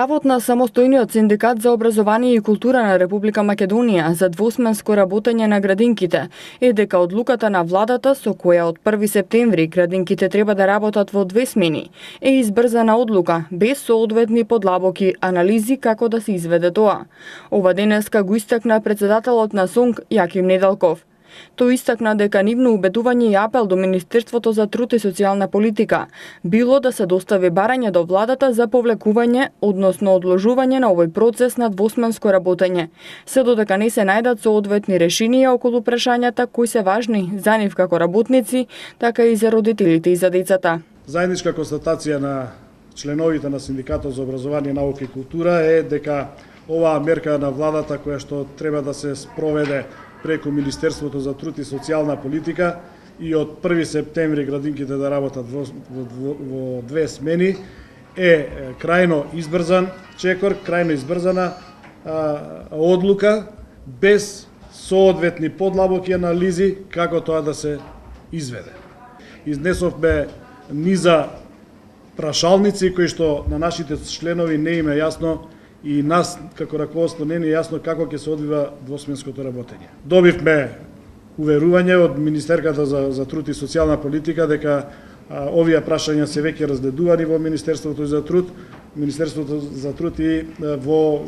Ставот на самостојниот синдикат за образование и култура на Република Македонија за двосменско работење на градинките е дека одлуката на владата со која од 1 септември градинките треба да работат во 2 смени е избрзана одлука без соодветни подлабоки анализи како да се изведе тоа. Ова денеска го истакна председателот на СОНК Јаким Недалков. Тој истакна дека нивно убедување и апел до Министерството за труд и социјална политика било да се достави барање до владата за повлекување, односно одложување на овој процес на двосменско работење, се додека не се најдат соодветни решенија околу прашањата кои се важни за нив како работници, така и за родителите и за децата. Заедничка констатација на членовите на Синдикатот за образование, наука и култура е дека оваа мерка на владата која што треба да се спроведе преку Министерството за труд и социјална политика и од 1 септември градинките да работат во 2 смени е крајно избрзан чекор, крајно избрзана одлука без соодветни подлабоки анализи како тоа да се изведе. Изнесовме низа прашалници кои што на нашите членови не им е јасно и нас како раководство не е јасно како ќе се одвива двосменското работење. Добивме уверување од Министерката за труд и социјална политика дека овие прашања се веќе разгледувани во Министерството за труд и во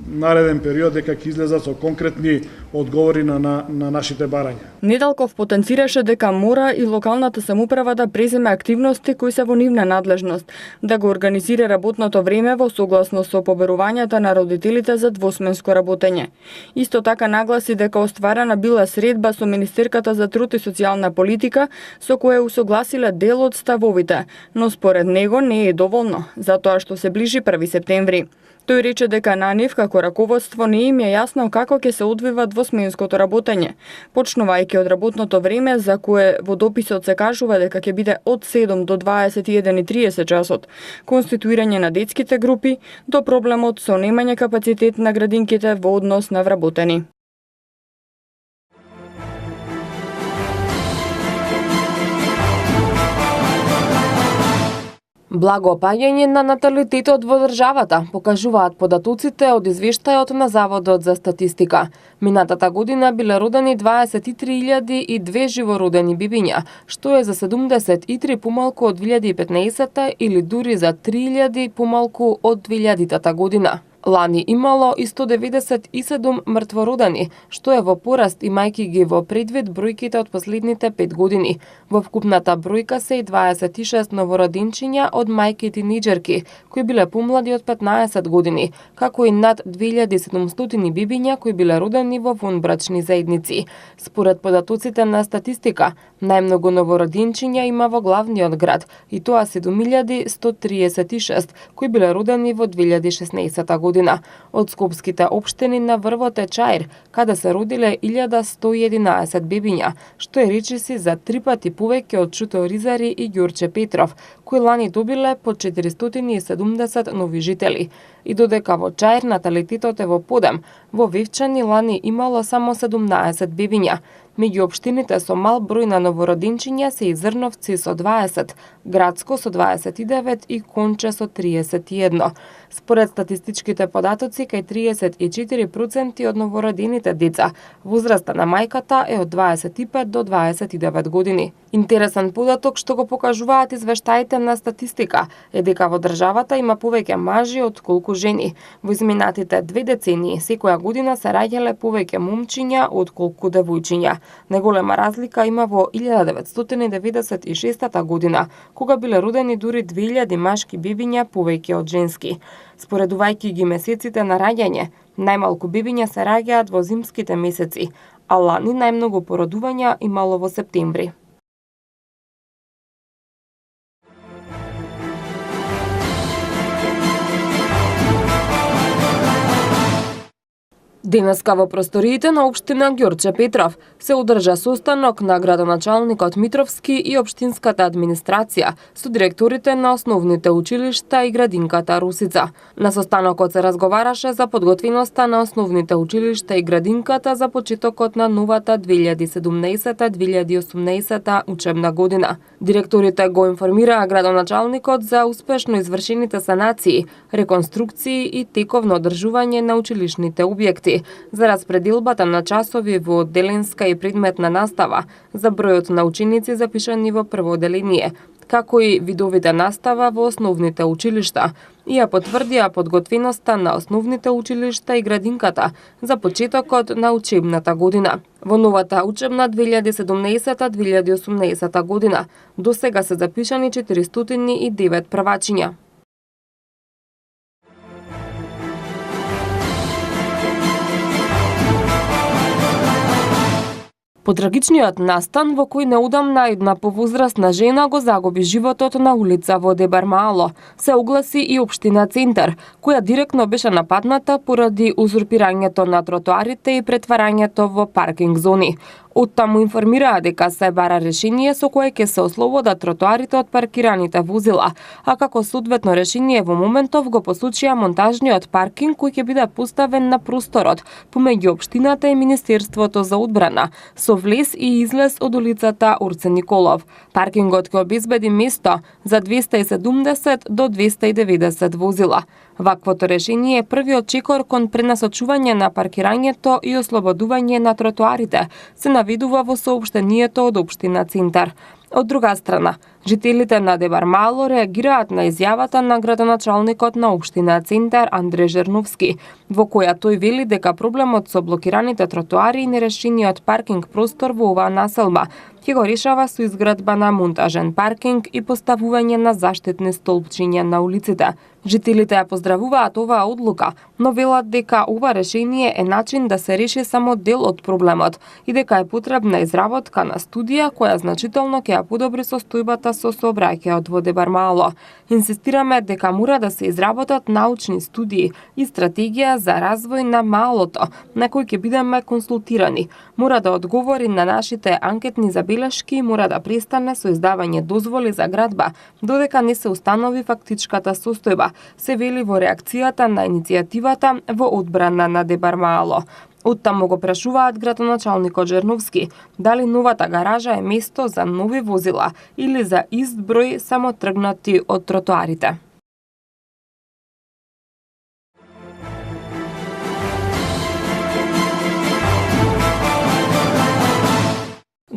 нареден период дека ќе излезат со конкретни одговори на нашите барања. Недалков потенцираше дека мора и локалната самоуправа да преземе активности кои се во нивна надлежност, да го организира работното време во согласност со побарувањата на родителите за двосменско работење. Исто така нагласи дека остварена била средба со Министерката за труд и социјална политика со која усогласиле дел од ставовите, но според него не е доволно, затоа што се ближи 1 септември. Тој рече дека на нив како раководство не им е јасно како ќе се одвива двосменското работење, почнувајќи од работното време за кое во дописот се кажува дека ќе биде од 7 до 21:30 часот, конституирање на детските групи, до проблемот со немање капацитет на градинките во однос на вработени. Благо опаѓање на наталитетот во државата, покажуваат податоците од извештајот на Заводот за статистика. Минатата година биле родени 23.002 живородени бибиња, што е за 73 помалку од 2015 или дури за 3.000 помалку од 2000 година. Лани имало и 197 мртвородени, што е во пораст имајќи ги во предвид бројките од последните 5 години. Во вкупната бројка се и 26 новородинчиња од мајки тинејџерки, кои биле помлади од 15 години, како и над 2700 бибиња кои биле родени во вонбрачни заедници. Според податоците на статистика, најмногу новородинчиња има во главниот град, и тоа 7136, кои биле родени во 2016 година. Од скопските општини на врвот е Чаир, каде се родиле 1111 бебиња, што е речиси за 3 пати повеќе од Чуто Ризари и Ѓорче Петров, кои лани добиле по 470 нови жители. И додека во Чаир наталитетот е во подем, во Вевчани лани имало само 17 бебиња. Меѓу општините со мал број на новородинчиња се и Зрновци со 20, Градско со 29 и Конче со 31. Според статистичките податоци, кај 34% од новородените деца, возраста на мајката е од 25 до 29 години. Интересен податок што го покажуваат извештаите на статистика е дека во државата има повеќе мажи од колку жени. Во изминатите 2 децении секоја година се раѓале повеќе момчиња од колку девојчиња. Неголема разлика има во 1996 година, кога биле родени дури 2000 машки бебиња повеќе од женски. Споредувајќи ги месеците на раѓање, најмалку бебиња се раѓаат во зимските месеци, а лани најмногу породувања имало во септември. Денеска во просториите на општина Ѓорче Петров се одржа состанок на градоначалникот Митровски и општинската администрација со директорите на основните училишта и градинката Русица. На состанокот се разговараше за подготвеноста на основните училишта и градинката за почетокот на новата 2017-2018 учебна година. Директорите го информираа градоначалникот за успешно извршените санации, реконструкции и тековно одржување на училишните објекти, за распределбата на часови во одделенска и предметна настава, за бројот на ученици запишани во прво одделение, како и видовите настава во основните училишта, и ја потврдија подготвеноста на основните училишта и градинката за почетокот на учебната година. Во новата учебна 2017-2018 година досега се запишани 409 првачиња. По трагичниот настан во кој неудамна една повозрастна жена го загуби животот на улица во Дебармаало, се огласи и општина Центар, која директно беше нападната поради узурпирањето на тротоарите и претварањето во паркинг зони. Оттаму информираа дека се бара решение со кое ќе се ослободат тротоарите од паркираните возила, а како соодветно решение во моментов го посочија монтажниот паркинг кој ќе биде поставен на просторот помеѓу општината и Министерството за одбрана, со влез и излез од улицата Орце Николов. Паркингот ќе обезбеди место за 270 до 290 возила. Ваквото решение е првиот чекор кон пренасочување на паркирањето и ослободување на тротоарите, се наведува во соопштението од општина Центар. Од друга страна, жителите на Дебармаало реагираат на изјавата на градоначалникот на општина Центар Андре Жерновски, во која тој вели дека проблемот со блокираните тротоари и нерешениот паркинг простор во оваа населба ќе го решава со изградба на монтажен паркинг и поставување на заштитни столпчиња на улиците. Жителите ја поздравуваат оваа одлука, но велат дека ова решение е начин да се реши само дел од проблемот и дека е потребна изработка на студија која значително ќе ја подобри состојбата со сообраќајот во Дебармаало. Инсистираме дека мора да се изработат научни студии и стратегија за развој на малото, на кој ќе бидеме консултирани. Мора да одговори на нашите анкетни забелешки и мора да престане со издавање дозволи за градба, додека не се установи фактичката состојба, се вели во реакцијата на иницијативата во одбрана на Дебармаало. Оттаму го прашуваат градоначалникот Жерновски дали новата гаража е место за нови возила или за ист број само тргнати од тротоарите.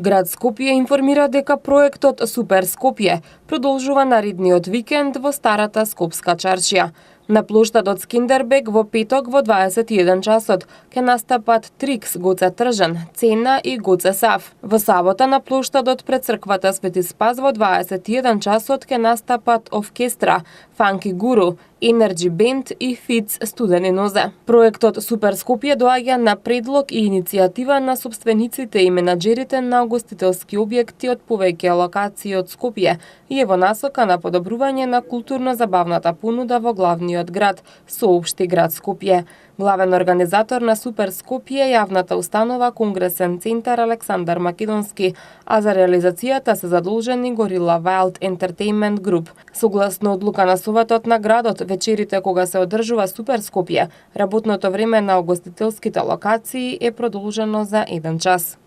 Град Скопје информира дека проектот Супер Скопје продолжува наредниот викенд во старата скопска чаршија. На плоштадот Скиндербег во петок во 21 часот ќе настапат Трикс, Гоце Тржан, Цена и Гоце Сав. Во сабота на плоштадот пред црквата Свети Спас во 21 часот ќе настапат Овкестра, Фанки Гуру, Енерджи Бенд и Фиц Студени нозе. Проектот Супер Скопје доаѓа на предлог и иницијатива на собствениците и менаџерите на угостителски објекти од повеќе локации од Скопје и е во насока на подобрување на културно-забавната понуда во главниот град, соопшти град Скопје. Главен организатор на Супер Скопје е јавната установа Конгресен центар Александар Македонски, а за реализацијата се задолжени Gorilla Wild Entertainment Group. Согласно одлука на Советот на градот, вечерите кога се одржува Супер Скопје, работното време на угостителските локации е продолжено за 1 час.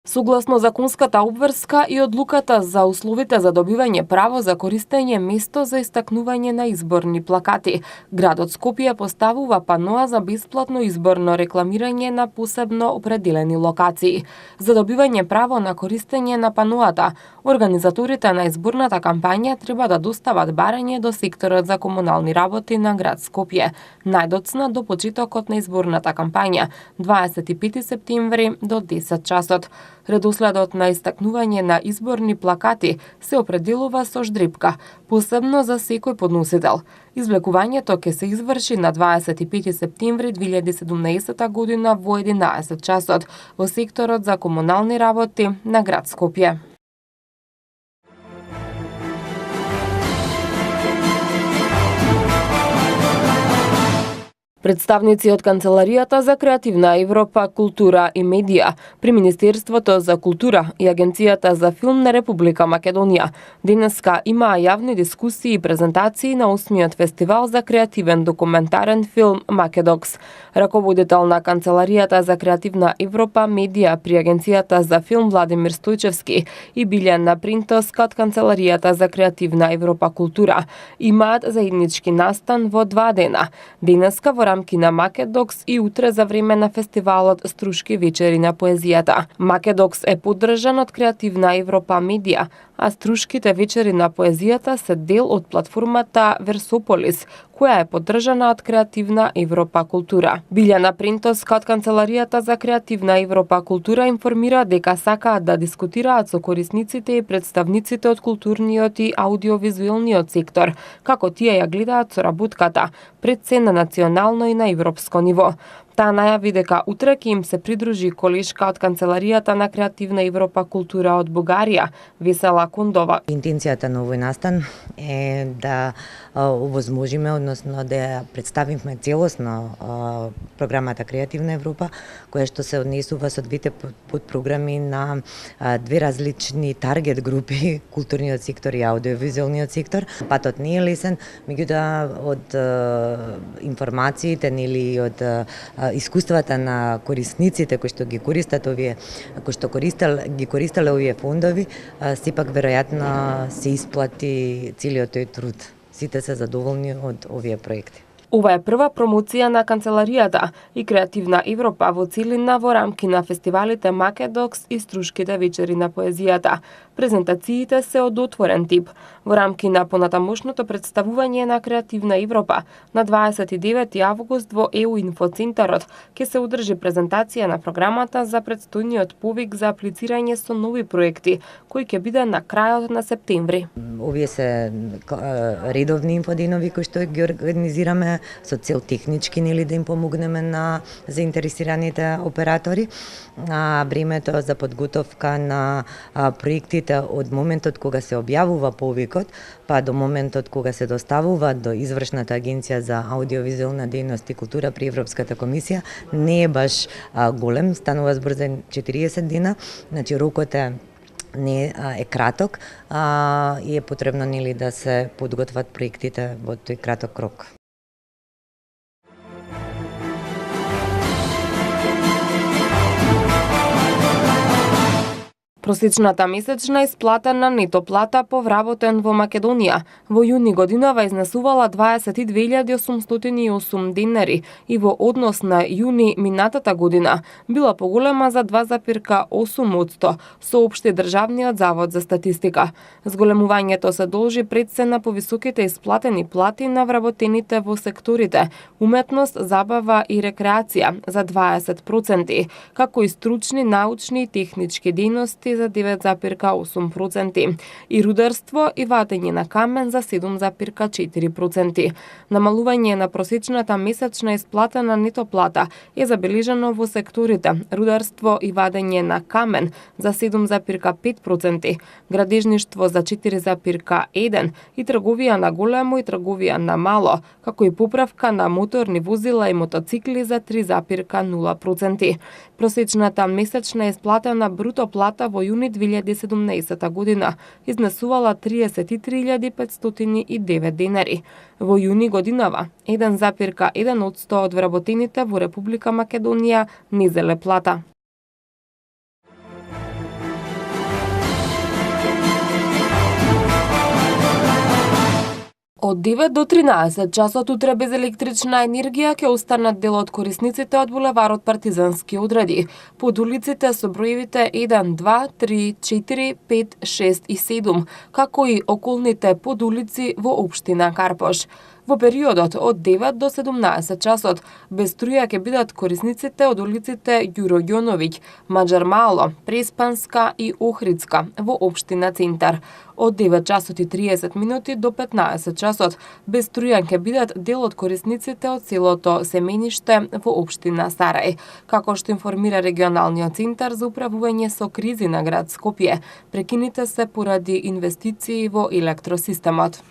Согласно законската обврска и одлуката за условите за добивање право за користење место за истакнување на изборни плакати, градот Скопје поставува паноа за бесплатно изборно рекламирање на посебно определени локации. За добивање право на користење на паноата, организаторите на изборната кампања треба да достават барање до секторот за комунални работи на град Скопје, најдоцна до почетокот на изборната кампања, 25 септември до 10 часот. Редоследот на истакнување на изборни плакати се определува со ждрепка, посебно за секој подносител. Извлекувањето ќе се изврши на 25 септември 2017 година во 11 часот во секторот за комунални работи на град Скопје. Представници од Канцеларијата за креативна Европа, култура и медија при Министерството за култура и Агенцијата за филм на Република Македонија денеска имаа јавни дискусии и презентации на 8-миот фестивал за креативен документарен филм Македокс. Раководител на Канцеларијата за креативна Европа, медија при Агенцијата за филм Владимир Стојчевски и Билјана Принтоска од Канцеларијата за креативна Европа, култура имаат заеднички настан во 2 дена. Денеска во рамки на Македокс и утре за време на фестивалот Струшки вечери на поезијата. Македокс е поддржан од Креативна Европа медија, а Струшките вечери на поезијата се дел од платформата Версополис, која е поддржана од Креативна Европа култура. Билјана Принтоска од Канцеларијата за Креативна Европа култура информира дека сакаат да дискутираат со корисниците и представниците од културниот и аудиовизуелниот сектор, како тие ја гледаат соработката, пред се на национално и на европско ниво. Таа најави дека утре ќе им се придружи колешка од Канцеларијата на Креативна Европа култура од Бугарија, Весела Кундова. Интенцијата на овој настан е да овозможиме, односно да представиме целосно програмата Креативна Европа, која што се однесува со двете подпрограми на две различни таргет групи, културниот сектор и аудиовизуелниот сектор. Патот не е лесен, меѓутоа од информациите или од искуствата на корисниците кои што ги користат овие, кои што ги користеле овие фондови, сепак веројатно се исплати целиот тој труд. Сите се задоволни од овие проекти. Ова е прва промоција на Канцеларијата и Креативна Европа во целина во рамки на фестивалите Македокс и Струшките вечери на поезијата. Презентациите се од отворен тип. Во рамки на понатамошното представување на Креативна Европа на 29 август во ЕУ Инфоцентарот ќе се одржи презентација на програмата за предстојниот повик за аплицирање со нови проекти, кој ќе биде на крајот на септември. Овие се редовни инфоденови кои што ги организираме со цел технички да им помогнеме на заинтересираните оператори. Времето за подготовка на проектите од моментот кога се објавува повикот, па до моментот кога се доставува до извршната агенција за аудиовизуелна дејност и култура при Европската комисија, не е баш голем, станува збор за 40 дена, значи рокот не е краток и е потребно да се подготват проектите во тој краток рок. Просечната месечна исплатена нето плата по вработен во Македонија во јуни годинава изнесувала 22.808 денари и во однос на јуни минатата година била поголема за 2,8%, соопшти Државниот завод за статистика. Зголемувањето се должи пред се на повисоките исплатени плати на вработените во секторите уметност, забава и рекреација за 20%, како и стручни, научни и технички дејности за 9,8% и рударство и вадење на камен за 7,4%. Намалување на просечната месечна исплатена нето плата е забележано во секторите рударство и вадење на камен за 7,5%, градежништво за 4,1% и трговија на големо и трговија на мало, како и поправка на моторни возила и мотоцикли за 3,0%. Просечната месечна исплатена бруто плата во јуни 2017 година изнесувала 33.509 денари. Во јуни годинава 1,1% од вработените во Република Македонија не зеле плата. Од 9 до 13 часот утре без електрична енергија ќе останат дел од корисниците од булеварот Партизански одреди, под улиците со броевите 1, 2, 3, 4, 5, 6 и 7, како и околните подулици во општина Карпош. Во периодот од 9 до 17 часот без струја ќе бидат корисниците од улиците Ѓуро Ѓоновиќ, Маџар Мало, Преспанска и Охридска во општина Центар. Од 9 часот и 30 минути до 15 часот без струја ќе бидат дел од корисниците од селото Семениште во општина Сарај. Како што информира регионалниот центар за управување со кризи на град Скопје, прекините се поради инвестиции во електросистемот.